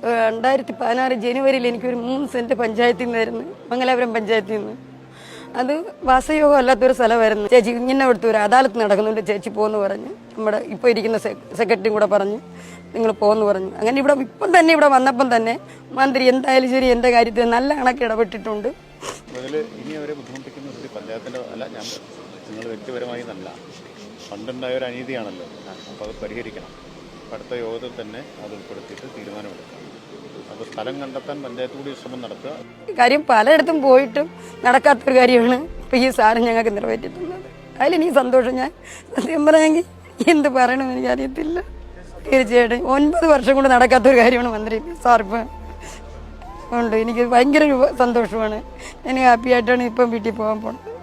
2016 ജനുവരിയിൽ എനിക്കൊരു 3 സെൻറ്റ് പഞ്ചായത്തിൽ നിന്നായിരുന്നു, മംഗലാപുരം പഞ്ചായത്തിൽ നിന്ന്. അത് വാസയോഗം അല്ലാത്തൊരു സ്ഥലമായിരുന്നു. ചേച്ചി ഇങ്ങനെ അവിടുത്തെ ഒരു അദാലത്ത് നടക്കുന്നുണ്ട്, ചേച്ചി പോകുമെന്ന് പറഞ്ഞ് നമ്മുടെ ഇപ്പോൾ ഇരിക്കുന്ന സെക്രട്ടറിയും കൂടെ പറഞ്ഞ് നിങ്ങൾ പോകുമെന്ന് പറഞ്ഞു. അങ്ങനെ ഇപ്പം തന്നെ ഇവിടെ വന്നപ്പം തന്നെ മന്ത്രി എന്തായാലും ശരി എൻ്റെ കാര്യത്തിൽ നല്ല കണക്ക് ഇടപെട്ടിട്ടുണ്ട്. ഇനി അവരെ ബുദ്ധിമുട്ടിക്കുന്ന ഒരു പഞ്ചായത്തിൻ്റെ അല്ല, ഞാൻ നിങ്ങൾ വ്യക്തിപരമായി നല്ല പണ്ടുണ്ടായ ഒരു അനീതിയാണല്ലോ, അപ്പോൾ അത് പരിഹരിക്കണം. അടുത്ത യോഗത്തിൽ തന്നെ അത് ഉൾപ്പെടുത്തിയിട്ട് തീരുമാനമെടുക്കാം. അപ്പോൾ സ്ഥലം കണ്ടെത്താൻ പഞ്ചായത്ത് കൂടി ശ്രമം നടത്തുക. കാര്യം പലയിടത്തും പോയിട്ടും നടക്കാത്തൊരു കാര്യമാണ് ഇപ്പോൾ ഈ സാറ് ഞങ്ങൾക്ക് നിറവേറ്റി തന്നത്. അതിലെനിക്ക് സന്തോഷം. ഞാൻ സത്യം പറഞ്ഞെങ്കിൽ എന്ത് പറയണമെന്ന് എനിക്കറിയത്തില്ല. തീർച്ചയായിട്ടും 9 വർഷം കൊണ്ട് നടക്കാത്തൊരു കാര്യമാണ് മന്ത്രി സാറിപ്പോൾ ഉണ്ട്. എനിക്ക് ഭയങ്കര സന്തോഷമാണ്. ഞാൻ ഹാപ്പി ആയിട്ടാണ് ഇപ്പം വീട്ടിൽ പോകാൻ പോകുന്നത്.